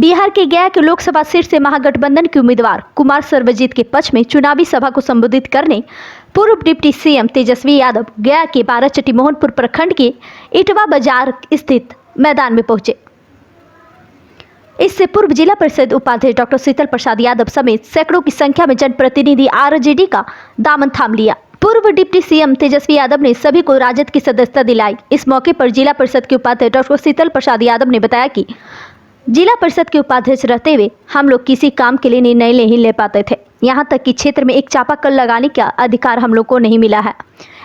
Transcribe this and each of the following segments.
बिहार के गया के लोकसभा सीट से महागठबंधन के उम्मीदवार कुमार सर्वजीत के पक्ष में चुनावी सभा को संबोधित करने पूर्व डिप्टी सीएम तेजस्वी यादव गया के बाराचट्टी मोहनपुर प्रखंड के इटवा बाजार स्थित मैदान में पहुंचे। इससे पूर्व जिला परिषद उपाध्यक्ष डॉक्टर शीतल प्रसाद यादव समेत सैकड़ों की संख्या में जनप्रतिनिधि आरजेडी का दामन थाम लिया। पूर्व डिप्टी सीएम तेजस्वी यादव ने सभी को राजद की सदस्यता दिलाई। इस मौके पर जिला परिषद के उपाध्यक्ष डॉक्टर शीतल प्रसाद यादव ने बताया कि जिला परिषद के उपाध्यक्ष रहते हुए हम लोग किसी काम के लिए निर्णय नहीं ले पाते थे। यहाँ तक कि क्षेत्र में एक चापाकल लगाने का अधिकार हम लोग को नहीं मिला है।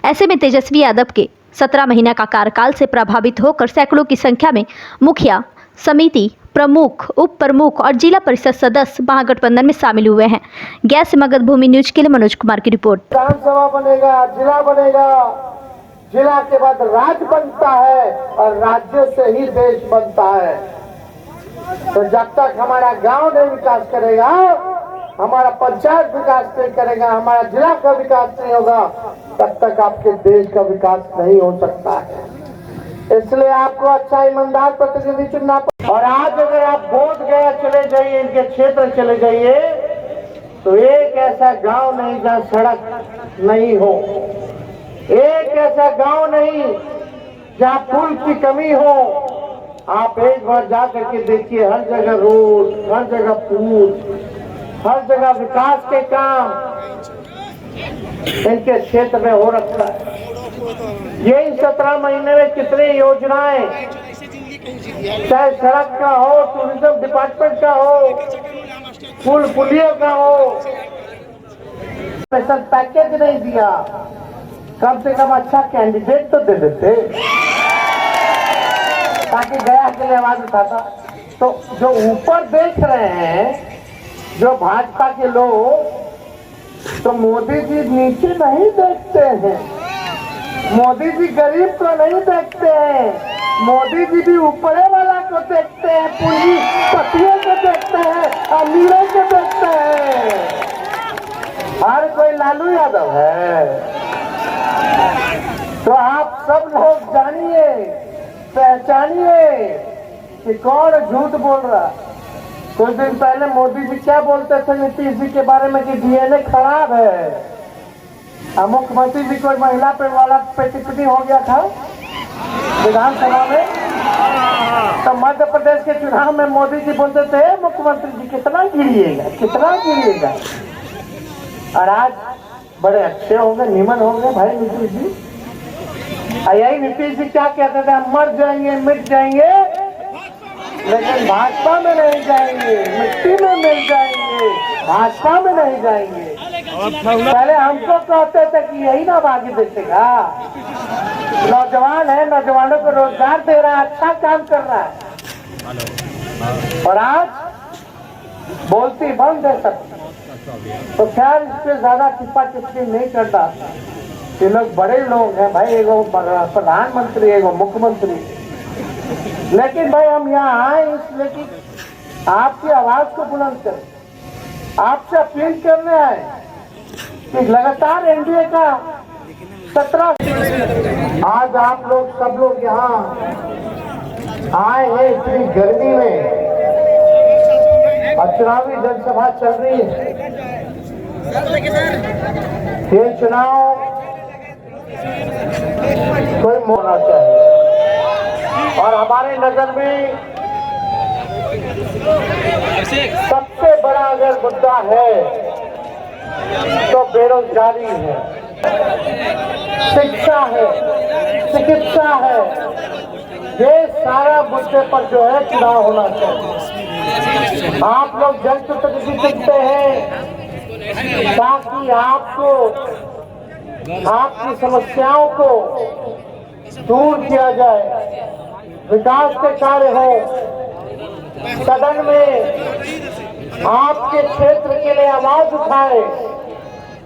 ऐसे में तेजस्वी यादव के 17 महीना का कार्यकाल से प्रभावित होकर सैकड़ों की संख्या में मुखिया, समिति प्रमुख, उप प्रमुख और जिला परिषद सदस्य महागठबंधन में शामिल हुए हैं। गया से मगध भूमि न्यूज के लिए मनोज कुमार की रिपोर्ट। विधानसभा बनेगा, जिला बनेगा, जिला के बाद राज्य बनता है और राज्य से ही देश बनता है। तो जब तक हमारा गांव नहीं विकास करेगा, हमारा पंचायत विकास नहीं करेगा, हमारा जिला का विकास नहीं होगा, तब तक आपके देश का विकास नहीं हो सकता है। इसलिए आपको अच्छा ईमानदार प्रतिनिधि चुनना पड़ेगा। और आज अगर आप बोध गया चले जाइए, इनके क्षेत्र चले जाइए, तो एक ऐसा गांव नहीं जहाँ सड़क नहीं हो, एक ऐसा गांव नहीं जहाँ पुल की कमी हो। आप एक बार जा करके देखिए, हर जगह रोड, हर जगह पुल, हर जगह विकास के काम इनके क्षेत्र में हो रखा है। ये इन 17 महीने में कितनी योजनाएं, चाहे सड़क का हो, टूरिज्म डिपार्टमेंट का हो, पुल पुलियों का हो, स्पेशल पैकेज नहीं दिया। कम से कम अच्छा कैंडिडेट तो दे देते ताकि गया के लिए आवाज उठाता। तो जो ऊपर देख रहे हैं जो भाजपा के लोग, तो मोदी जी नीचे नहीं देखते हैं, मोदी जी गरीब को नहीं देखते हैं, मोदी जी भी ऊपरे वाला को देखते हैं, पूंजीपतियों को देखते हैं, अमीरों को देखते हैं। हर कोई लालू यादव है। तो आप सब लोग जानिए, पहचानिए कि कौन झूठ बोल रहा। कुछ दिन पहले मोदी जी क्या बोलते थे नीतीश जी के बारे में कि डीएनए खराब है। मुख्यमंत्री जी को महिला पे वाला पे टिप्पणी हो गया था विधानसभा में। तो मध्य प्रदेश के चुनाव में मोदी जी बोलते थे मुख्यमंत्री जी कितना गिरिएगा, कितना गिरिएगा। और आज बड़े अच्छे होंगे, निमन होंगे भाई नीतीश जी। यही नीतीश जी क्या कहते थे, हम मर जाएंगे, मिट जाएंगे, लेकिन भाजपा में नहीं जाएंगे, मिट्टी में मिल जाएंगे, भाजपा में नहीं जाएंगे। पहले हमको कहते थे कि यही ना बागी देखेगा। नौजवान है, नौजवानों को रोजगार दे रहा है, अच्छा काम कर रहा है। और आज बोलती बंद है सब। तो खैर इस पे ज्यादा टिप्पा टिप्पणी नहीं करता। ये लोग बड़े लोग हैं भाई, एगो प्रधानमंत्री, एगो मुख्यमंत्री। लेकिन भाई हम यहाँ आए इसलिए कि आपकी आवाज को बुलंद करें, आपसे अपील करने आए कि लगातार एनडीए का 17 आज आप लोग सब लोग यहाँ आए हैं इतनी गर्मी में और चुनावी जनसभा चल रही है। ये चुनाव कोई होना चाहिए और हमारे नजर में सबसे बड़ा अगर मुद्दा है तो बेरोजगारी है, शिक्षा है, चिकित्सा है। ये सारा मुद्दे पर जो है चुनाव होना चाहिए। आप लोग जनप्रतिनिधि चुनते हैं ताकि आपको आपकी समस्याओं को दूर किया जाए, विकास के कार्य हो। सदन में आपके क्षेत्र के लिए आवाज उठाए।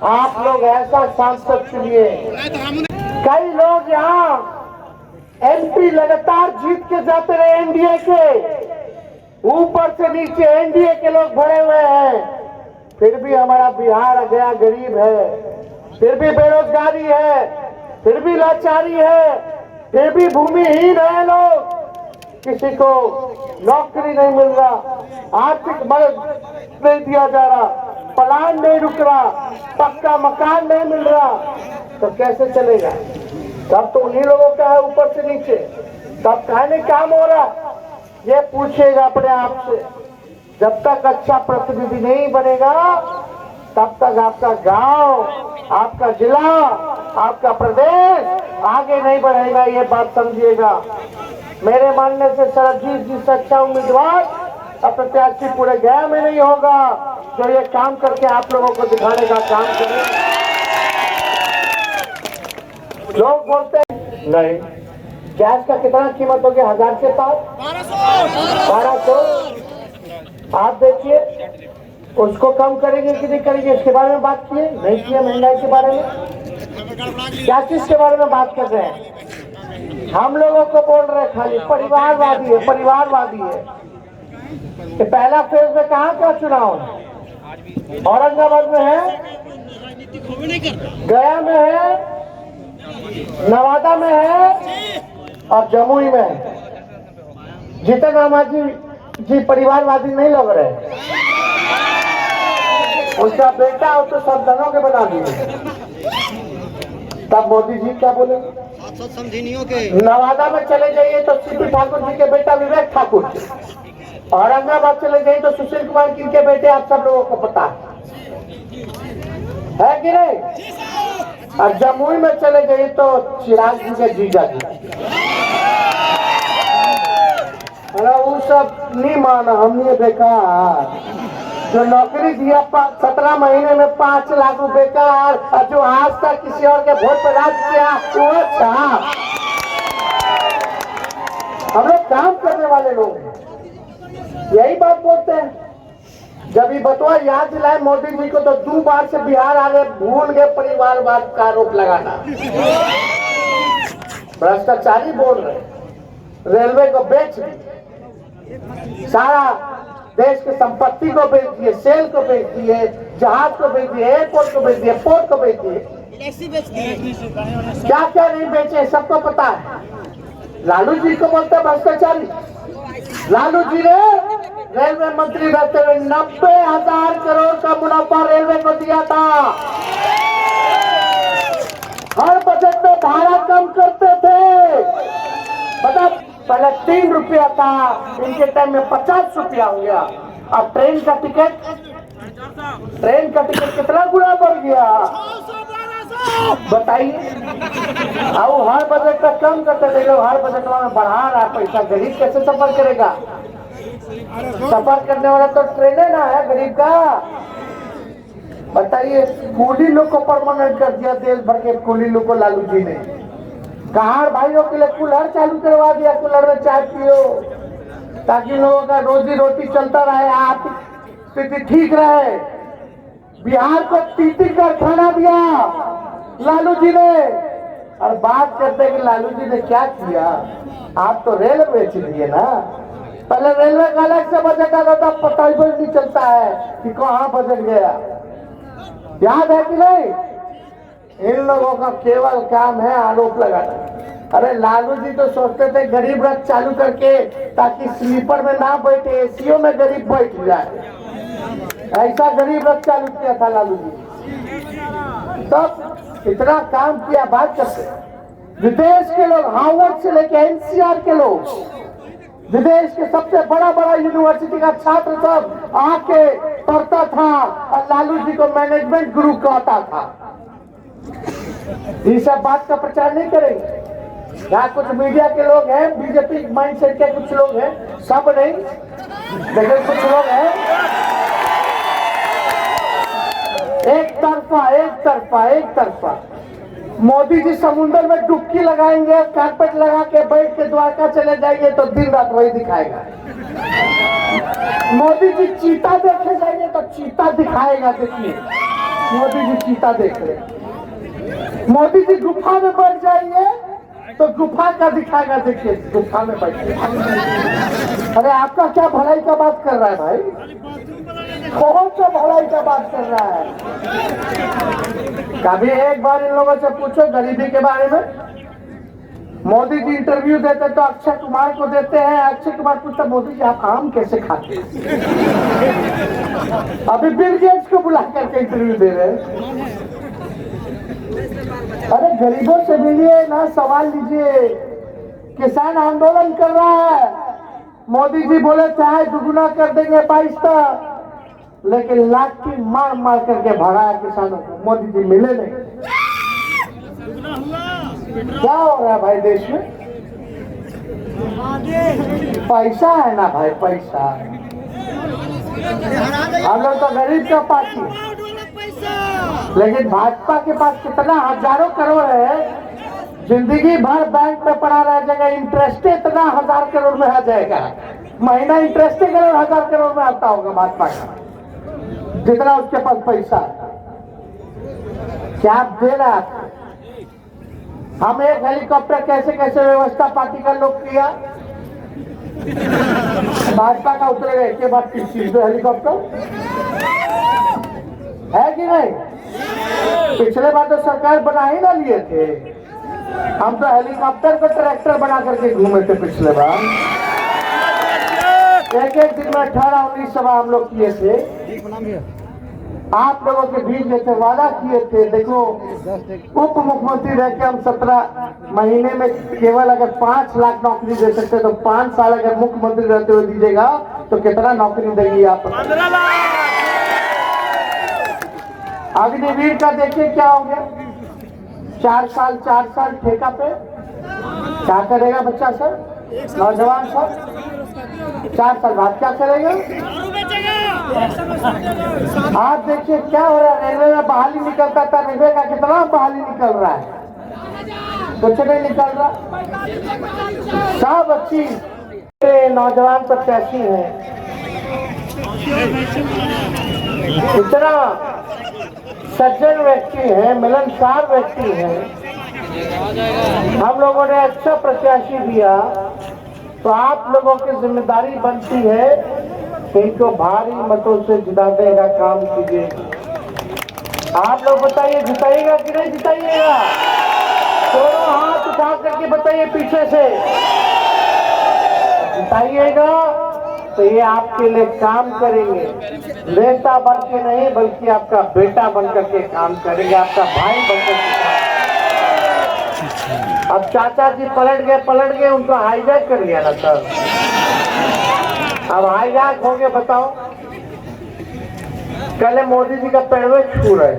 आप लोग ऐसा सांसद चुनिए। कई लोग यहाँ एमपी लगातार जीत के जाते रहे एनडीए के, ऊपर से नीचे एनडीए के लोग भरे हुए हैं, फिर भी हमारा बिहार गया गरीब है, फिर भी बेरोजगारी है, फिर भी लाचारी है, फिर भी भूमिहीन है लोग। किसी को नौकरी नहीं मिल रहा, आर्थिक मदद नहीं दिया जा रहा, प्लान नहीं रुक रहा, पक्का मकान नहीं मिल रहा, तो कैसे चलेगा? तब तो उन्हीं लोगों का है ऊपर से नीचे, तब कहने काम हो रहा, ये पूछेगा अपने आप से। जब तक अच्छा प्रतिनिधि नहीं बनेगा तब तक आपका गांव, आपका जिला, आपका प्रदेश आगे नहीं बढ़ेगा, ये बात समझिएगा। मेरे मानने से शरदजीत जी से अच्छा उम्मीदवार और प्रत्याशी पूरे गया में नहीं होगा जो ये काम करके आप लोगों को दिखाने का काम करे। लोग बोलते हैं नहीं, गैस का कितना कीमत हो गया? 1000 के पास 1200। आप देखिए उसको कम करेंगे कि नहीं करेंगे, इसके बारे में बात किए नहीं किए? महंगाई के बारे में क्या चीज के बारे में बात कर रहे हैं? हम लोगों को बोल रहे खाली परिवारवादी है, परिवारवादी है। कि पहला फेज में कहाँ का चुनाव है? औरंगाबाद में है, गया में है, नवादा में है और जमुई में है। जीतन राम मांझी जी परिवारवादी नहीं लग रहे, उसका बेटा हो तो सब धनों के बना दिए। तब मोदी जी क्या बोले? नवादा में चले जाइए तो सीपी ठाकुर जी के बेटा विवेक ठाकुर जी, औरंगाबाद चले जाइए तो सुशील कुमार के बेटे, आप सब लोगों को पता है कि नहीं? और जमुई में चले जाइए तो चिराग जी के जीजा जी। अरे वो सब नहीं माना, हमने बेकार जो नौकरी दिया 17 महीने में 5 लाख रुपए का, और जो आज तक किसी और के वोट पर राज किया वो अच्छा। हम लोग काम करने वाले लोग यही बात बोलते हैं। जब ये बतवा याद दिलाए मोदी जी को तो 2 बार से बिहार आ गए, भूल गए परिवारवाद का आरोप लगाना। भ्रष्टाचारी बोल रहे, रेलवे को बेच दिए, सारा देश की संपत्ति को बेच दिए, सेल को बेच दिए, जहाज को बेच दिए, एयरपोर्ट को बेच दिए, पोर्ट को बेच दिए, क्या क्या नहीं बेचे सबको पता है। लालू जी को बोलते हैं भ्रष्टाचारी। लालू जी ने रेलवे मंत्री रहते हुए 90,000 करोड़ का मुनाफा रेलवे को दिया था। हर बजट में भाड़ा कम करते थे, बता पहले 3 रुपया था, इनके टाइम में 50 रुपया हो गया। अब ट्रेन का टिकट कितना गुना बढ़ गया बताइए। अब हर बजट का कम करते थे लोग, हर बजट में बढ़ा रहा पैसा। गरीब कैसे सफर करेगा? सफर करने वाला तो ट्रेन है ना, है गरीब का। बताइए, कूली लोग को परमानेंट कर दिया, देश भर के कूली लोग को लालू जी ने। कहार भाइयों के लिए कूलर चालू करवा दिया, कूलर में चाय पियो ताकि लोगों का रोजी रोटी चलता रहे, आप स्थिति ठीक रहे। बिहार को तीती कारखाना दिया लालू जी ने, और बात करते कि लालू जी ने क्या किया। आप तो रेल बेच दिए ना। पहले रेलवे का अलग से बजट आता था, पता ही नहीं चलता है कि कहाँ बजट गया, याद है कि नहीं? इन लोगों का केवल काम है आरोप लगाना। अरे लालू जी तो सोचते थे गरीब रथ चालू करके ताकि स्लीपर में ना बैठे, एसीओ में गरीब बैठ जाए। ऐसा गरीब रथ चालू किया था लालू जी। तब इतना काम किया, बात करते विदेश के लोग, हार्वर्ड से लेके एनसीआर के लोग, विदेश के सबसे बड़ा बड़ा यूनिवर्सिटी का छात्र सब आके पढ़ता था और लालू जी को मैनेजमेंट गुरु कहता था। ये सब बात का प्रचार नहीं करेंगे। यहाँ कुछ मीडिया के लोग हैं, बीजेपी माइंडसेट के कुछ लोग हैं, सब नहीं लेकिन कुछ लोग हैं एक तरफा। मोदी जी समुद्र में डुबकी लगाएंगे, कारपेट लगा के बैठ के द्वारका चले जाएंगे तो दिन रात वही दिखाएगा। मोदी जी चीता देखने जाएंगे तो चीता दिखाएगा। देखिए मोदी जी चीता देख रहे। मोदी जी गुफा में बैठ जाएंगे तो गुफा का दिखाएगा। देखिए गुफा में बैठ। अरे आपका क्या भलाई का बात कर रहा है भाई? कौन सा भलाई का बात कर रहा है? कभी एक बार इन लोगों से पूछो गरीबी के बारे में। मोदी जी इंटरव्यू देते तो अक्षय कुमार को देते हैं। अक्षय कुमार पूछता मोदी जी आप आम कैसे खाते हैं? अभी बिल गेट्स को बुला करके इंटरव्यू दे रहे हैं। अरे गरीबों से मिलिए ना, सवाल लीजिए। किसान आंदोलन कर रहा है, मोदी जी बोले चाहे दुगुना कर देंगे 22 तक, लेकिन लाठी मार मार करके भगाया किसानों को। मोदी जी मिले नहीं। क्या हो रहा है भाई देश में? पैसा है ना भाई, पैसा। हम लोग तो गरीब का पार्टी, लेकिन भाजपा के पास कितना हजारों करोड़ है, जिंदगी भर बैंक में पड़ा रह जाएगा। इंटरेस्ट इतना 1000 करोड़ में आ जाएगा, महीना इंटरेस्ट करोड़ 1000 करोड़ में आता होगा भाजपा का, जितना उसके पास पैसा है। क्या आप दे रहे हैं? हम एक हेलीकॉप्टर कैसे कैसे व्यवस्था पार्टी का लोग किया, भाजपा का उतरेगा एक बार 30 हेलीकॉप्टर है कि नहीं? पिछले बार तो सरकार बना ही ना लिए थे। हम तो हेलीकॉप्टर को ट्रैक्टर बना करके घूमे थे पिछले बार। एक एक दिन में 18-19 सभा हम लोग किए थे। आप लोगों के बीच जैसे वादा किए थे, देखो उप मुख्यमंत्री रह के हम 17 महीने में केवल अगर 5 लाख नौकरी दे सकते तो 5 साल अगर मुख्यमंत्री रहते हुए दीजिएगा तो कितना नौकरी देगी आप? 15 लाख। अग्निवीर का देखिए क्या हो गया, 4 साल ठेका पे। क्या करेगा बच्चा सर, नौजवान सर? 4 साल बाद क्या करेगा? आप देखिए क्या हो रहा है। रेलवे में बहाली निकलता था, रेलवे का कितना बहाली निकल रहा है? कुछ नहीं निकल रहा। सब अच्छी नौजवान प्रत्याशी हैं, इतना सज्जन व्यक्ति है, मिलनसार व्यक्ति है। हम लोगों ने अच्छा प्रत्याशी दिया तो आप लोगों की जिम्मेदारी बनती है इनको भारी मतों से जिताने का काम कीजिए। आप लोग बताइए जिताइएगा कि नहीं जिताइएगा? दोनों हाथ उठा करके बताइए पीछे से। जिताइएगा तो ये आपके लिए काम करेंगे, नेता बन के नहीं बल्कि आपका बेटा बन करके काम करेंगे, आपका भाई बन करके। अब चाचा जी पलट गए, उनको हाईजैक कर लिया ना सर। अब हाईजैक हो गए, बताओ। कल मोदी जी का पैरवे छू रहे,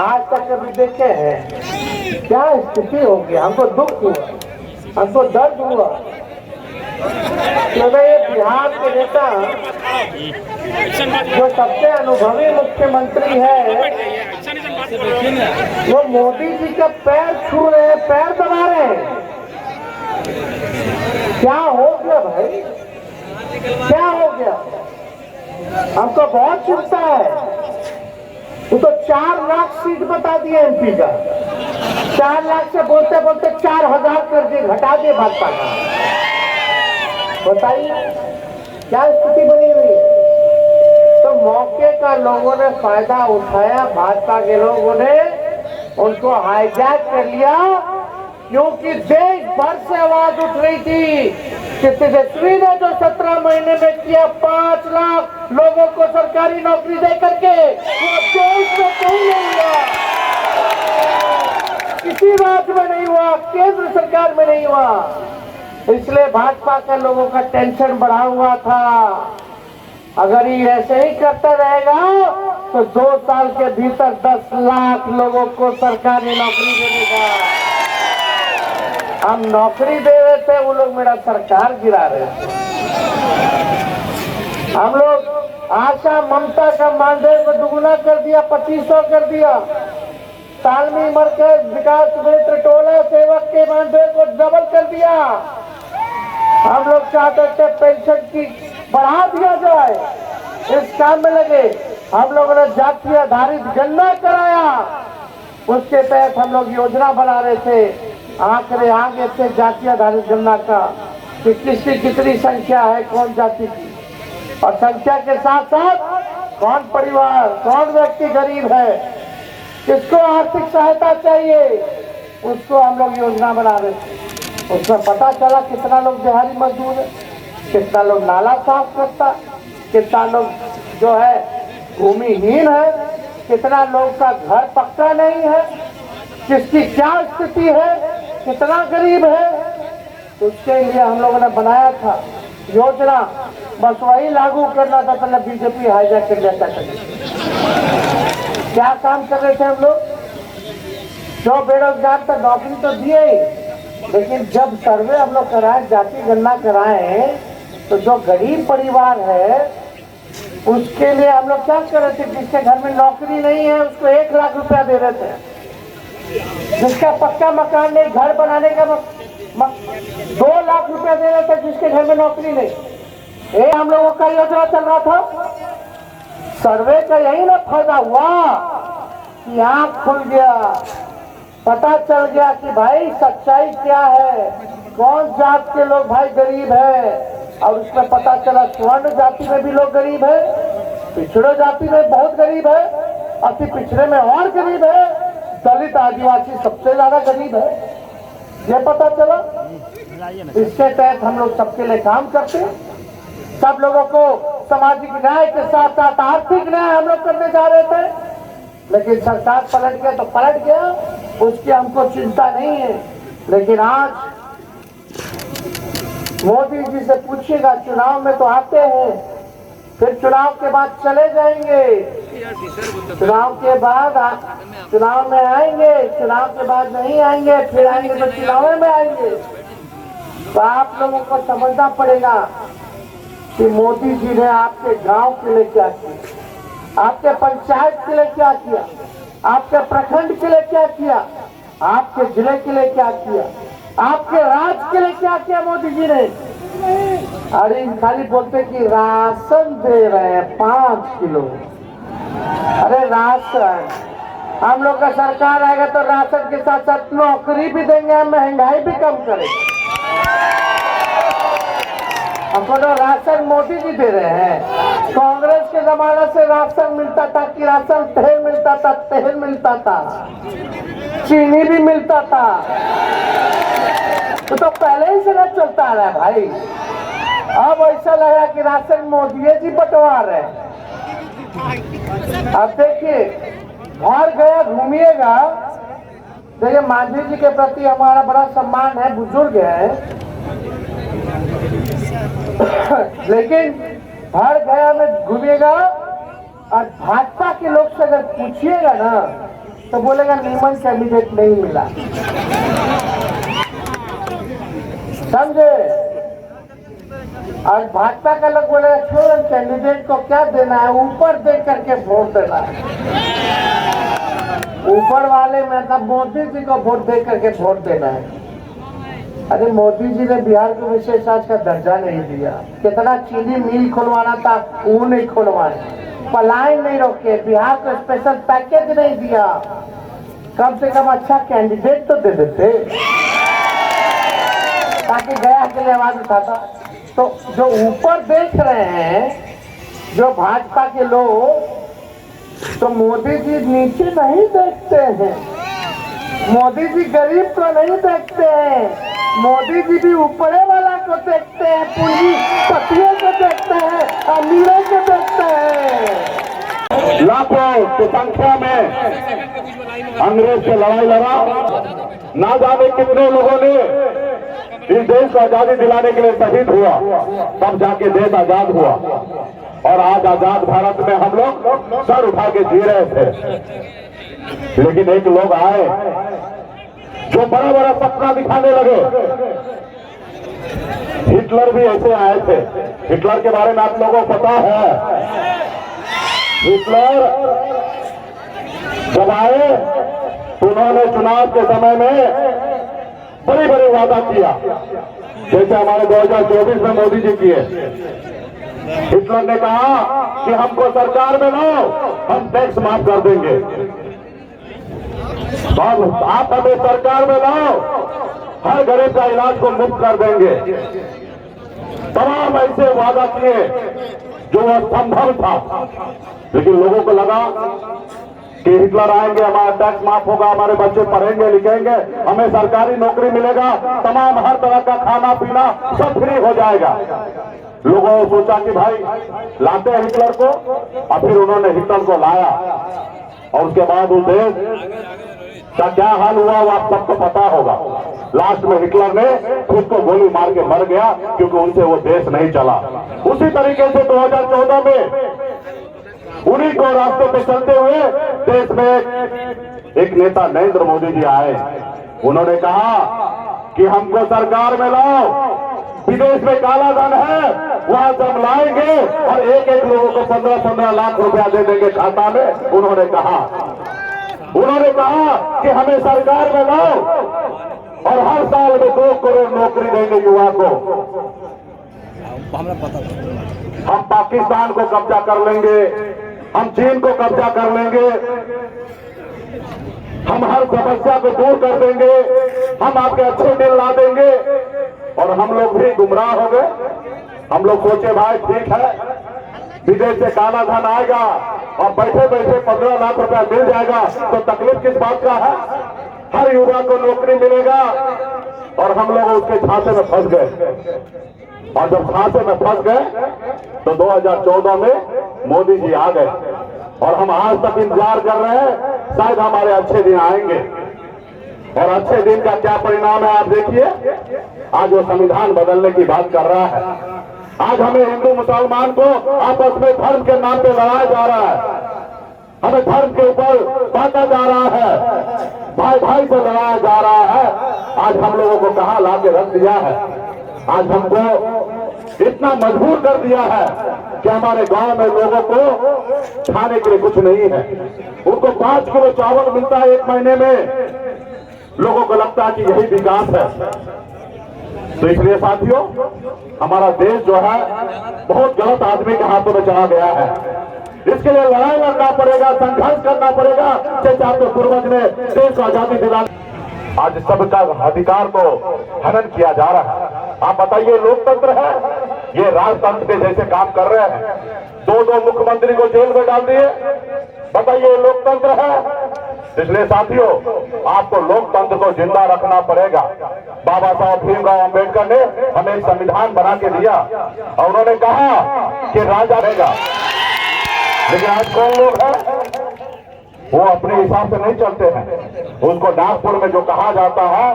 आज तक कभी देखे हैं? क्या स्थिति हो गई, हमको दुख हुआ, हमको दर्द हुआ। क्योंकि ये बिहार के नेता जो सबसे अनुभवी मुख्यमंत्री है, वो मोदी जी का पैर छू रहे हैं, पैर दबा रहे हैं। क्या हो गया भाई, क्या हो गया? हमको बहुत चिंता है। वो तो 4 लाख सीट बता दिया एमपी का, 4 लाख से बोलते बोलते 4000 कर दिए, घटा दिए भाजपा का। बताइए क्या स्थिति बनी हुई। तो मौके का लोगों ने फायदा उठाया, भाजपा के लोगों ने उनको हाईजैक कर लिया, क्योंकि देश भर से आवाज उठ रही थी कि तेजस्वी ने जो 17 महीने में किया 5 लाख लोगों को सरकारी नौकरी दे करके, वो देश में कहीं नहीं हुआ, किसी राज्य में नहीं हुआ, केंद्र सरकार में नहीं हुआ। इसलिए भाजपा का लोगों का टेंशन बढ़ा हुआ था। अगर ये ऐसे ही करता रहेगा तो 2 साल के भीतर 10 लाख लोगों को सरकारी नौकरी दे देगा। हम नौकरी दे रहे थे, वो लोग मेरा सरकार गिरा रहे थे। हम लोग आशा ममता का मानदेय को दुगुना कर दिया, 2500 कर दिया। तालमी मरकज विकास मित्र टोला सेवक के मानदेय को डबल कर दिया। हम लोग चाहते थे पेंशन की बढ़ा दिया जाए, इस काम में लगे। हम लोगों ने जाति आधारित गणना कराया, उसके तहत हम लोग योजना बना रहे थे। आंकड़े आगे थे जाति आधारित गणना का कि किसकी कितनी संख्या है, कौन जाति की, और संख्या के साथ साथ कौन परिवार, कौन व्यक्ति गरीब है, किसको आर्थिक सहायता चाहिए, उसको हम लोग योजना बना रहे थे। उसमें पता चला कितना लोग दिहाड़ी मजदूर है, कितना लोग नाला साफ करता, कितना लोग जो है भूमिहीन है, कितना लोग का घर पक्का नहीं है, किसकी क्या स्थिति है, कितना गरीब है। उसके लिए हम लोगों ने बनाया था योजना, बस वही लागू करना था। पहले बीजेपी हाईजैक कर लेता था। क्या काम कर रहे थे हम लोग? जो बेरोजगार था नौकरी तो दिए ही, लेकिन जब सर्वे हम लोग कराए, जाति गणना कराए, तो जो गरीब परिवार है उसके लिए हम लोग क्या कर रहे थे? जिसके घर में नौकरी नहीं है उसको 1 लाख रुपया दे रहे थे। जिसका पक्का मकान नहीं, घर बनाने का 2 लाख रुपया दे रहे थे जिसके घर में नौकरी नहीं। ये हम लोगों का योजना चल रहा था। सर्वे का यही ना फायदा हुआ कि आंख खुल गया, पता चल गया कि भाई सच्चाई क्या है, कौन जात के लोग भाई गरीब है। और उसमें पता चला स्वर्ण जाति में भी लोग गरीब है, पिछड़ो जाति में बहुत गरीब है, अति पिछड़े में और गरीब है, दलित आदिवासी सबसे ज्यादा गरीब है, ये पता चला। इसके तहत हम लोग सबके लिए काम करते हैं। सब लोगों को सामाजिक न्याय के साथ साथ आर्थिक न्याय हम लोग करने जा रहे थे, लेकिन सरकार पलट गया तो पलट गया, उसकी हमको चिंता नहीं है। लेकिन आज मोदी जी से पूछिएगा, चुनाव में तो आते हैं, फिर चुनाव के बाद चले जाएंगे, चुनाव के बाद चुनाव में आएंगे, चुनाव के बाद नहीं आएंगे, फिर आएंगे तो चुनाव में आएंगे। तो आप लोगों को समझना पड़ेगा कि मोदी जी ने आपके गांव के लिए क्या किया, आपके पंचायत के लिए क्या किया, आपके प्रखंड के लिए क्या किया, आपके जिले के लिए क्या किया, आपके राज्य के लिए क्या किया मोदी जी ने। अरे खाली बोलते कि राशन दे रहे हैं 5 किलो। अरे राशन, हम लोग का सरकार आएगा तो राशन के साथ साथ नौकरी भी देंगे, हम महंगाई भी कम करेंगे। हमको तो राशन मोदी जी दे रहे हैं। कांग्रेस के जमाने से राशन मिलता था, कि राशन तेल मिलता था, तेल मिलता था, चीनी भी मिलता था, तो पहले ही से ना चलता आ रहा है भाई। अब ऐसा लगा कि राशन मोदी जी बंटवा रहे हैं। अब देखिए, घर गया घूमिएगा, देखिए मांझी जी के प्रति हमारा बड़ा सम्मान है, बुजुर्ग है, लेकिन हर गया में घूमिएगा और भाजपा के लोग से अगर पूछिएगा ना तो बोलेगा नीमन कैंडिडेट नहीं मिला। समझे? और भाजपा का लोग बोलेगा छोड़, कैंडिडेट को क्या देना है, ऊपर देख करके वोट देना है। ऊपर वाले मतलब मोदी जी को वोट दे करके वोट देना है। अरे मोदी जी ने बिहार को विशेष आज का दर्जा नहीं दिया। कितना चीनी मिल खुलवाना था वो नहीं खुलवाए, पलायन नहीं रोके, बिहार को स्पेशल पैकेज नहीं दिया। कम से कम अच्छा कैंडिडेट तो दे देते ताकि गया के लिए आवाज उठाता। तो जो ऊपर देख रहे हैं जो भाजपा के लोग, तो मोदी जी नीचे नहीं देखते हैं, मोदी जी गरीब को नहीं देखते हैं, मोदी जी भी ऊपरे वाला को देखते हैं, पूंजीपतियों को देखते हैं, अमीरों को देखते हैं। लाखों की संख्या में अंग्रेज से लड़ाई लड़ा, ना जाने कितने लोगों ने इस देश को आजादी दिलाने के लिए शहीद हुआ, तब जाके देश आजाद हुआ। और आज आजाद भारत में हम लोग सर उठा के जी रहे थे। लेकिन एक लोग आए जो बड़ा बड़ा सपना दिखाने लगे। हिटलर भी ऐसे आए थे। हिटलर के बारे में आप लोगों को पता है। हिटलर जब आए तो उन्होंने चुनाव के समय में बड़ी बड़ी वादा किया, जैसे हमारे 2024 में मोदी जी किए। हिटलर ने कहा कि हमको सरकार में लाओ, हम टैक्स माफ कर देंगे। आप हमें सरकार में लाओ, हर गरीब का इलाज को मुफ्त कर देंगे। तमाम ऐसे वादा किए जो असंभव था। लेकिन लोगों को लगा कि हिटलर आएंगे, हमारा टैक्स माफ होगा, हमारे बच्चे पढ़ेंगे लिखेंगे, हमें सरकारी नौकरी मिलेगा, तमाम हर तरह का खाना पीना सब फ्री हो जाएगा। लोगों ने सोचा कि भाई लाते हैं हिटलर को, और फिर उन्होंने हिटलर को लाया, और उसके बाद उस देश का क्या हाल हुआ वो आप सबको पता होगा। लास्ट में हिटलर ने खुद को गोली मार के मर गया, क्योंकि उनसे वो देश नहीं चला। उसी तरीके से 2014 में उन्हीं को रास्ते पे चलते हुए देश में एक नेता नरेंद्र मोदी जी आए। उन्होंने कहा कि हमको सरकार में लाओ, विदेश में काला धन है वहां से हम लाएंगे और एक एक लोगों को 15-15 लाख रुपया दे देंगे खाता में। उन्होंने कहा कि हमें सरकार में लाओ और हर साल में 2 करोड़ नौकरी देंगे युवा को। हम पाकिस्तान को कब्जा कर लेंगे, हम चीन को कब्जा कर लेंगे, हम हर समस्या को दूर कर देंगे, हम आपके अच्छे दिन ला देंगे। और हम लोग भी गुमराह हो गए। हम लोग सोचे भाई ठीक है, विदेश से काला धन आएगा और बैठे बैठे 15 लाख रुपया मिल जाएगा, तो तकलीफ किस बात का है? हर युवा को नौकरी मिलेगा। और हम लोग उसके झांसे में फंस गए। और जब झांसे में फंस गए तो 2014 में मोदी जी आ गए, और हम आज तक इंतजार कर रहे हैं, शायद हमारे अच्छे दिन आएंगे। और अच्छे दिन का क्या परिणाम है आप देखिए। आज वो संविधान बदलने की बात कर रहा है। आज हमें हिंदू मुसलमान को आपस में धर्म के नाम पे लड़ाया जा रहा है, हमें धर्म के ऊपर बांटा जा रहा है, भाई भाई से लड़ाया जा रहा है। आज हम लोगों को कहां ला के रख दिया है। आज हमको इतना मजबूर कर दिया है कि हमारे गांव में लोगों को खाने के लिए कुछ नहीं है। उनको 5 किलो चावल मिलता है 1 महीने में। लोगों को लगता है कि यही विकास है। तो इसलिए साथियों, हमारा देश जो है बहुत गलत आदमी के हाथों में चला गया है। इसके लिए लड़ाई लड़ना पड़ेगा, संघर्ष करना पड़ेगा, जैसे आपके पूर्वज ने देश को आजादी दिलाने। आज सबका अधिकार को हनन किया जा रहा है। आप बताइए, लोकतंत्र है? ये राजतंत्र के जैसे काम कर रहे हैं। 2 मुख्यमंत्री को जेल में डाल दिए। बताइए, लोकतंत्र है? इसलिए साथियों, आपको लोकतंत्र को जिंदा रखना पड़ेगा। बाबा साहब भीमराव अंबेडकर ने हमें एक संविधान बना के दिया, और उन्होंने कहा कि राजा रहेगा। लेकिन आज कौन लोग हैं वो अपने हिसाब से नहीं चलते हैं। उसको नागपुर में जो कहा जाता है,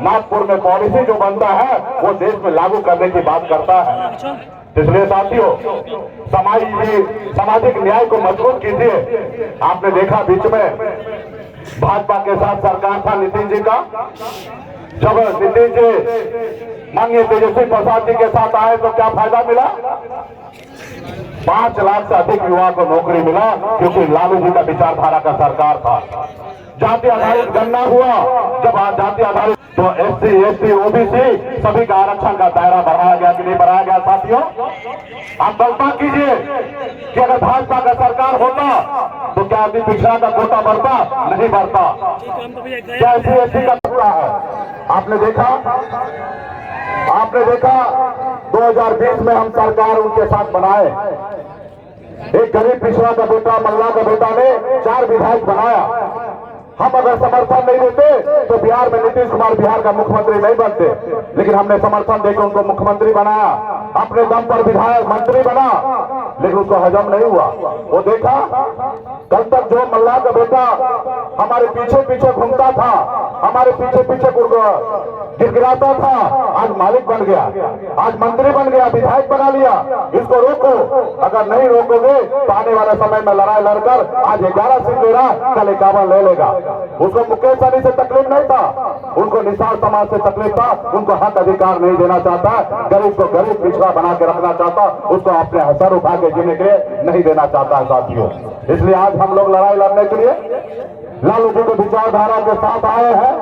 नागपुर में पॉलिसी जो बनता है, वो देश में लागू करने की बात करता है। इसलिए साथियों, सामाजिक न्याय को मजबूत कीजिए। आपने देखा बीच में भाजपा के साथ सरकार था नितिन जी का, जब नितिन जी माननीय तेजस्वी प्रसाद जी के साथ आए तो क्या फायदा मिला? 5 लाख से अधिक युवा को नौकरी मिला, क्योंकि लालू जी का विचारधारा का सरकार था। जाति आधारित गणना हुआ, जब जाति आधारित तो SC, ST, OBC सभी का आरक्षण का दायरा बढ़ाया गया कि नहीं बढ़ाया गया? साथियों, आप कल्पना कीजिए कि अगर भाजपा का सरकार होता तो क्या अति पिछड़ा का कोटा बढ़ता? नहीं बढ़ता। क्या SC, ST का टुकड़ा है? आपने देखा 2020 में हम सरकार उनके साथ बनाए। एक गरीब पिछड़ा का बेटा, मल्ला का बेटा ने 4 विधायक बनाया। हम अगर समर्थन नहीं देते तो बिहार में नीतीश कुमार बिहार का मुख्यमंत्री नहीं बनते, लेकिन हमने समर्थन देकर उनको मुख्यमंत्री बनाया। अपने दम पर विधायक मंत्री बना, लेकिन उसको हजम नहीं हुआ। वो देखा कल तक जो मल्ला का बेटा हमारे पीछे पीछे घूमता था, हमारे पीछे पीछे गिड़गिड़ाता था, आज मालिक बन गया, आज मंत्री बन गया, विधायक बना लिया। इसको रोको। अगर नहीं रोकोगे तो आने वाले समय में लड़ाई लड़कर आज 11 सीट ले रहा, कल 51 ले लेगा। उसको मुकेश सहनी से तकलीफ नहीं था, उनको निषाद समाज से तकलीफ था। उनको हक अधिकार नहीं देना चाहता, गरीब को गरीब पिछड़ा बना के रखना चाहता, उसको अपने सर उठा के जीने के लिए नहीं देना चाहता है साथियों। इसलिए आज हम लोग लड़ाई लड़ने के लिए लालू जी के विचारधारा के साथ आए हैं,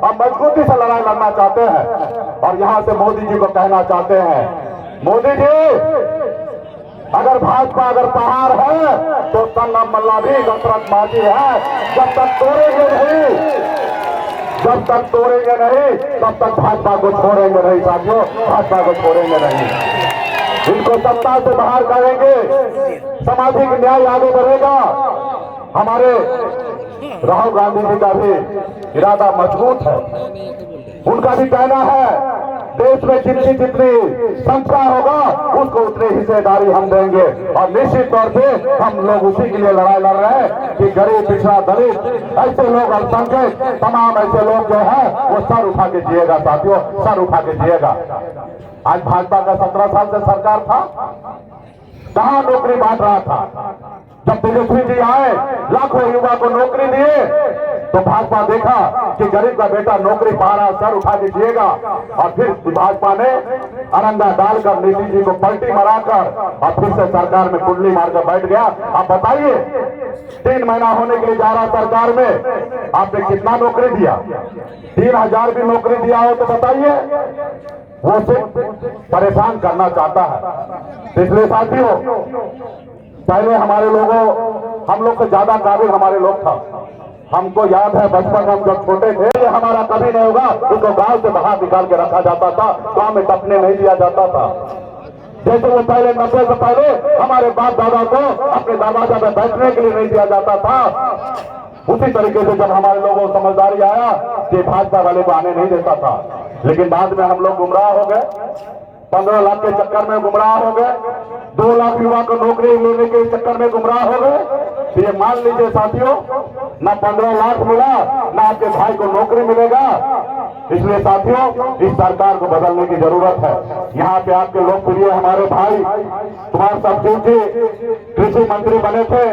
हम मजबूती से लड़ाई लड़ना चाहते हैं। और यहां से मोदी जी को कहना चाहते हैं, मोदी जी अगर भाजपा अगर पहाड़ है तो संगम मल्ला भी दशरथ मांझी है। जब तक तोड़ेंगे नहीं तब तक भाजपा को छोड़ेंगे नहीं साथियों, भाजपा को छोड़ेंगे नहीं। इनको सत्ता से बाहर करेंगे, सामाजिक न्याय आगे बढ़ेगा। हमारे राहुल गांधी जी का भी इरादा मजबूत है। उनका भी कहना है देश में जितनी जितनी संख्या होगा उसको उतनी हिस्सेदारी हम देंगे, और निश्चित तौर पे हम लोग उसी के लिए लड़ाई लड़ रहे हैं कि गरीब, पिछड़ा, दलित, ऐसे लोग, अल्पसंख्यक, तमाम ऐसे लोग जो है वो सर उठा के जिएगा साथियों, सर उठा के जिएगा। आज भाजपा का 17 साल से सरकार था, कहां नौकरी बांट रहा था? जब तेजस्वी जी आए, लाखों युवा को नौकरी दिए, तो भाजपा देखा कि गरीब का बेटा नौकरी पा रहा, सर उठा के जिएगा, और फिर भाजपा ने अरंगा डालकर नीतीश जी को पलटी मराकर और फिर से सरकार में कुंडली मारकर बैठ गया। आप बताइए, 3 महीना होने के लिए जा रहा सरकार में, आपने कितना नौकरी दिया? 3000 भी नौकरी दिया हो तो बताइए। वो सिर्फ परेशान करना चाहता है। इसलिए साथियों, पहले हमारे लोगों, हम लोग से ज्यादा काबिल हमारे लोग था। हमको याद है बचपन में हम जब छोटे थे, ये हमारा कभी नहीं होगा, उसको गांव से बाहर निकाल के रखा जाता था, गांव में टपने नहीं दिया जाता था। जैसे वो पहले 90 से पहले हमारे बाप दादा को अपने दरवाजा में बैठने के लिए नहीं दिया जाता था, उसी तरीके से जब हमारे लोगों को समझदारी आया कि भाजपा वाले को आने नहीं देता था। लेकिन बाद में हम लोग गुमराह हो गए, 15 लाख के चक्कर में गुमराह हो गए, 2 लाख युवा को नौकरी लेने के चक्कर में गुमराह हो गए। तो ये मान लीजिए साथियों, ना 15 लाख मिला, ना आपके भाई को नौकरी मिलेगा। इसलिए साथियों, इस सरकार को बदलने की जरूरत है। यहाँ पे आपके लोकप्रिय हमारे भाई कुमार साहब जी कृषि मंत्री बने थे,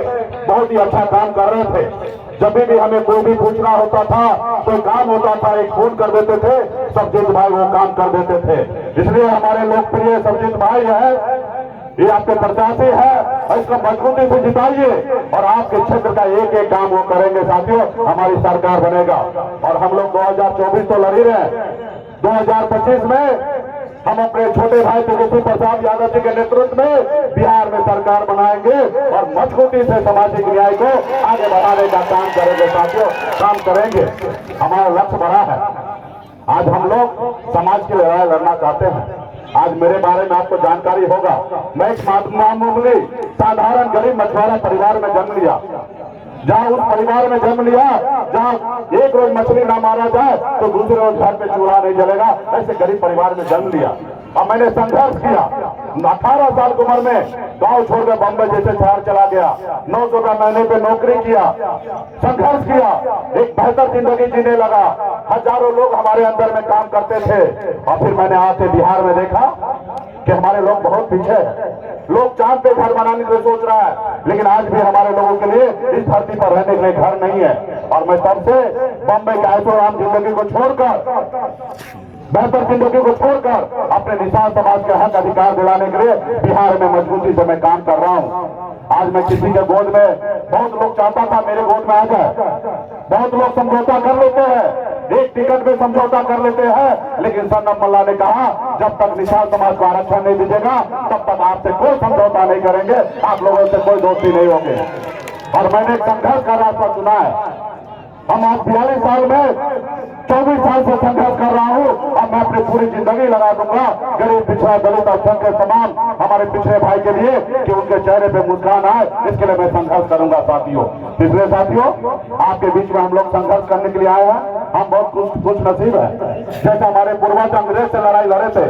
बहुत ही अच्छा काम कर रहे थे। जब भी हमें कोई भी पूछना होता था, कोई काम होता था, एक फोन कर देते थे, सबजीत भाई वो काम कर देते थे। इसलिए हमारे लोकप्रिय सबजीत भाई है, ये आपके प्रत्याशी है, और इसको मजबूती से जिताइए, और आपके क्षेत्र का एक एक काम वो करेंगे साथियों, हमारी सरकार बनेगा। और हम लोग 2024 तो लड़ ही रहे हैं, 2025 में हम अपने छोटे भाई तेजस्वी प्रसाद यादव जी के नेतृत्व में बिहार में सरकार बनाएंगे और मजबूती से सामाजिक न्याय को आगे बढ़ाने का काम करेंगे साथियों, काम करेंगे। हमारा लक्ष्य बड़ा है। आज हम लोग समाज की लड़ाई लड़ना चाहते हैं। आज मेरे बारे में आपको जानकारी होगा, मैं एक मामूली साधारण गरीब मछुआरा परिवार में जन्म लिया। जहाँ उस परिवार में जन्म लिया जहाँ एक रोज मछली ना मारा जाए तो दूसरे रोज घर पे चूल्हा नहीं जलेगा, ऐसे गरीब परिवार में जन्म लिया। और मैंने संघर्ष किया। 18 साल की उम्र में गांव छोड़कर बम्बई जैसे शहर चला गया, 900 का महीने पे नौकरी किया, संघर्ष किया, एक बेहतर जिंदगी जीने लगा। हजारों लोग हमारे अंदर में काम करते थे, और फिर मैंने आके बिहार में देखा कि हमारे लोग बहुत पीछे हैं। लोग चांद पे घर बनाने के लिए सोच रहा है, लेकिन आज भी हमारे लोगों के लिए इस धरती पर रहने के लिए घर नहीं है। और मैं सबसे बम्बई का ऐशो आराम जिंदगी को छोड़कर, बेहतर जिंदगी को छोड़कर अपने निशान समाज के हक अधिकार दिलाने के लिए बिहार में मजबूती से मैं काम कर रहा हूँ। आज मैं किसी के गोद में, बहुत लोग चाहता था मेरे गोद में आ जाए, बहुत लोग समझौता कर लेते हैं, एक टिकट में समझौता कर लेते हैं, लेकिन सन्नम मल्ला ने कहा जब तक निशान समाज को आरक्षण नहीं दीजिएगा तब तक आपसे कोई समझौता नहीं करेंगे, आप लोगों से कोई दोस्ती नहीं होगी। और मैंने संघर्ष का रास्ता चुना है। हम आज 42 साल में 24 साल से संघर्ष कर रहा हूँ, और मैं अपनी पूरी जिंदगी लगा दूंगा गरीब, पिछड़ा, दलित और संघ के समान हमारे पिछड़े भाई के लिए, कि उनके चेहरे पे मुस्कान आए। इसके लिए मैं संघर्ष करूंगा साथियों। इसलिए साथियों, आपके बीच में हम लोग संघर्ष करने के लिए आए हैं। हम बहुत खुश नसीब है, जैसे हमारे पूर्वज अंग्रेज से लड़ाई लड़े थे।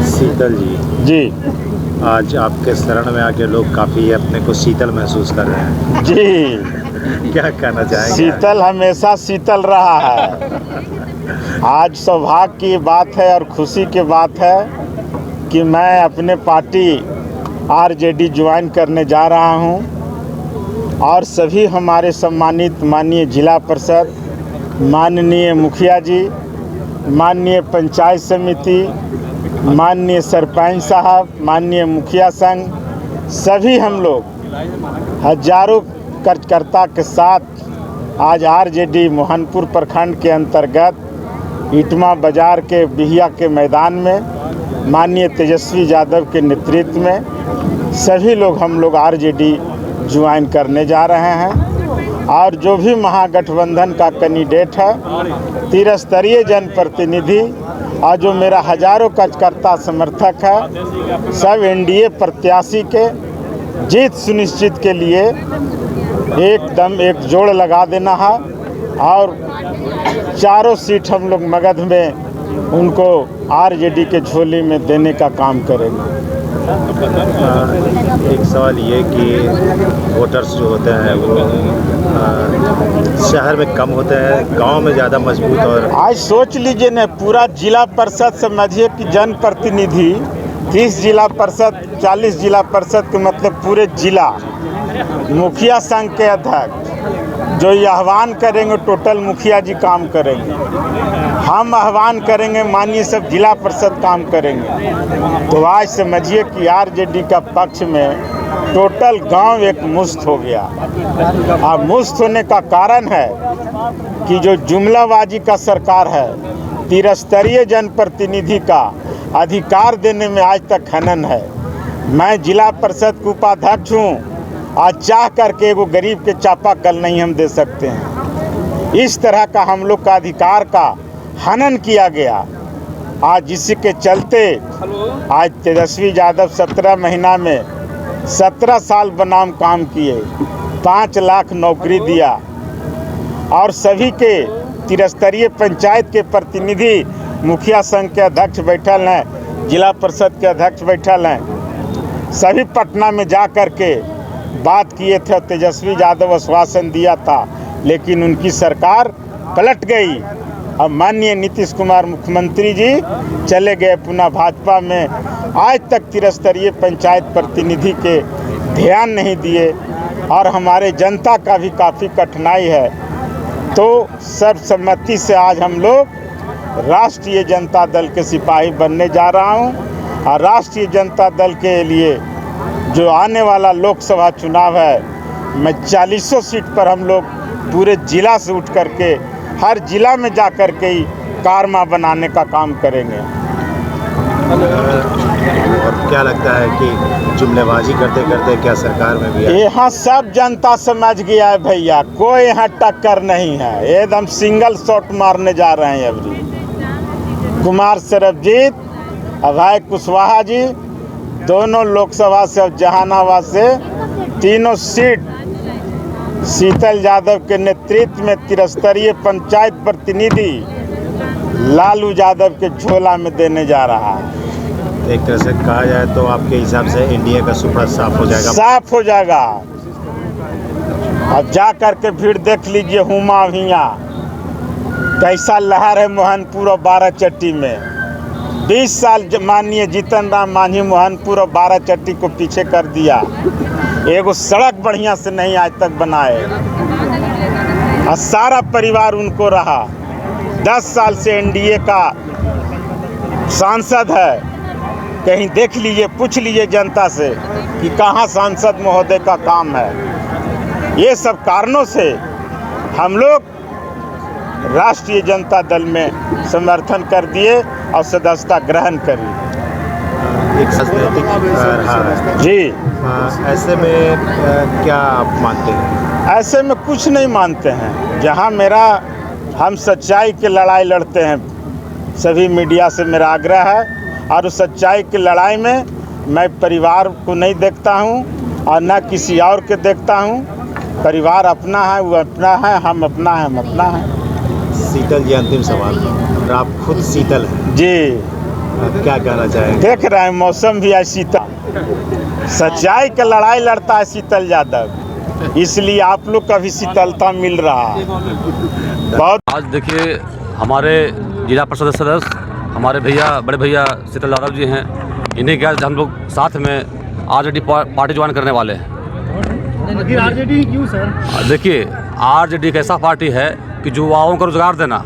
शीतल जी, आज आपके शरण में आके लोग काफ़ी अपने को शीतल महसूस कर रहे हैं जी। क्या कहना चाहेंगे? शीतल हमेशा शीतल रहा है। आज सौभाग्य की बात है और खुशी की बात है कि मैं अपने पार्टी आरजेडी ज्वाइन करने जा रहा हूं, और सभी हमारे सम्मानित माननीय जिला परिषद, माननीय मुखिया जी, माननीय पंचायत समिति, माननीय सरपंच साहब, माननीय मुखिया संघ, सभी हम लोग हजारों कार्यकर्ता के साथ आज आरजेडी मोहनपुर प्रखंड के अंतर्गत इटमा बाजार के बिहिया के मैदान में माननीय तेजस्वी यादव के नेतृत्व में सभी लोग हम लोग आरजेडी ज्वाइन करने जा रहे हैं। और जो भी महागठबंधन का कैंडिडेट है, त्रिस्तरीय जनप्रतिनिधि और जो मेरा हजारों कार्यकर्ता समर्थक है, सब एनडीए प्रत्याशी के जीत सुनिश्चित के लिए एकदम एक जोड़ लगा देना है और चारों सीट हम लोग मगध में उनको आरजेडी के झोली में देने का काम करेंगे। एक सवाल ये कि वोटर्स जो होते हैं वो शहर में कम होते हैं, गांव में ज़्यादा मजबूत। और आज सोच लीजिए न, पूरा जिला परिषद समझिए कि जनप्रतिनिधि 30 जिला परिषद 40 जिला परिषद के मतलब पूरे जिला मुखिया संघ के अध्यक्ष जो ये आह्वान करेंगे टोटल मुखिया जी काम करेंगे, हम आह्वान करेंगे माननीय सब जिला परिषद काम करेंगे। तो आज समझिए कि आरजेडी का पक्ष में टोटल गांव एक मुश्त हो गया। अब मुश्त होने का कारण है कि जो जुमलाबाजी का सरकार है, त्रिस्तरीय जनप्रतिनिधि का अधिकार देने में आज तक खनन है। मैं जिला परिषद का उपाध्यक्ष हूँ, आज चाह करके एगो गरीब के चापाकल नहीं हम दे सकते हैं। इस तरह का हम लोग का अधिकार का हनन किया गया। आज इसके चलते आज तेजस्वी यादव 17 महीना में 17 साल बनाम काम किए, 5 लाख नौकरी दिया और सभी के त्रिस्तरीय पंचायत के प्रतिनिधि मुखिया संघ के अध्यक्ष बैठल हैं, जिला परिषद के अध्यक्ष बैठल हैं, सभी पटना में जा कर के बात किए थे। तेजस्वी यादव आश्वासन दिया था लेकिन उनकी सरकार पलट गई। अब माननीय नीतीश कुमार मुख्यमंत्री जी चले गए पुनः भाजपा में। आज तक त्रिस्तरीय पंचायत प्रतिनिधि के ध्यान नहीं दिए और हमारे जनता का भी काफ़ी कठिनाई है। तो सर्वसम्मति से आज हम लोग राष्ट्रीय जनता दल के सिपाही बनने जा रहा हूँ और राष्ट्रीय जनता दल के लिए जो आने वाला लोकसभा चुनाव है, मैं 40 सीट पर हम लोग पूरे जिला से उठ करके हर जिला में जा कर के ही कारमा बनाने का काम करेंगे। और क्या लगता है कि जुमलेबाजी करते करते क्या सरकार में भी यहाँ सब जनता समझ गया है भैया, कोई यहाँ टक्कर नहीं है, एकदम सिंगल शॉट मारने जा रहे हैं। अभी कुमार सरबजीत अभय कुशवाहा जी दोनों लोकसभा से और जहानाबाद से तीनों सीट शीतल यादव के नेतृत्व में त्रिस्तरीय पंचायत प्रतिनिधि लालू यादव के झोला में देने जा रहा है। एक तरह से कहा जाए तो आपके हिसाब से इंडिया का सुपड़ा साफ हो जाएगा? साफ हो जाएगा। अब जा कर के भीड़ देख लीजिए, हुमा हिया कैसा लहर है मोहनपुर और बाराचट्टी में। 20 साल माननीय जीतन राम मांझी मोहनपुर और बाराचट्टी को पीछे कर दिया। एगो सड़क बढ़िया से नहीं आज तक बनाए और सारा परिवार उनको रहा। 10 साल से एनडीए का सांसद है, कहीं देख लीजिए, पूछ लीजिए जनता से कि कहाँ सांसद महोदय का काम है। ये सब कारणों से हम लोग राष्ट्रीय जनता दल में समर्थन कर दिए और सदस्यता ग्रहण करी। एक राजनीतिक रहा है जी। ऐसे में क्या आप मानते हैं? ऐसे में कुछ नहीं मानते हैं। जहाँ मेरा हम सच्चाई की लड़ाई लड़ते हैं, सभी मीडिया से मेरा आग्रह है, और उस सच्चाई की लड़ाई में मैं परिवार को नहीं देखता हूँ और न किसी और के देखता हूँ। परिवार अपना है, वो अपना है, हम अपना है, हम अपना है। शीतल जी, अंतिम सवाल, और आप खुद शीतल हैं जी, क्या कहना चाहेंगे? देख रहे हैं मौसम भी है शीतल, सच्चाई की लड़ाई लड़ता है शीतल यादव, इसलिए आप लोग का भी शीतलता मिल रहा है बहुत। आज देखिए हमारे जिला परिषद सदस्य हमारे भैया, बड़े भैया शीतल यादव जी हैं, इन्हीं के आज हम लोग साथ में आरजेडी पार्टी ज्वाइन करने वाले हैं। आरजेडी क्यों सर? देखिए आरजेडी एक ऐसा पार्टी है कि जो युवाओं को रोजगार देना,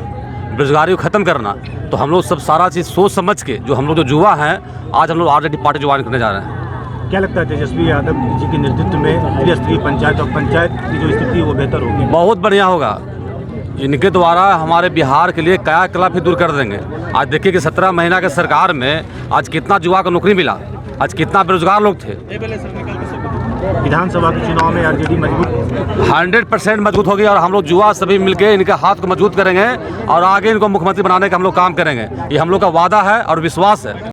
बेरोजगारी को ख़त्म करना, तो हम लोग सब सारा चीज़ सोच समझ के जो हम लोग जो युवा हैं, आज हम लोग आरजेडी पार्टी ज्वाइन करने जा रहे हैं। क्या लगता है तेजस्वी यादव जी के नेतृत्व में त्रिस्तरीय पंचायत और पंचायत की जो स्थिति है वो बेहतर होगी? बहुत बढ़िया होगा। इनके द्वारा हमारे बिहार के लिए कायाकल्प भी दूर कर देंगे। आज देखिए कि 17 महीना के सरकार में आज कितना युवा को नौकरी मिला, आज कितना बेरोजगार लोग थे। विधानसभा के चुनाव में आरजेडी मजबूत 100% मजबूत होगी और हम लोग युवा सभी मिलकर इनके हाथ को मजबूत करेंगे और आगे इनको मुख्यमंत्री बनाने का हम लोग काम करेंगे। ये हम लोग का वादा है और विश्वास है।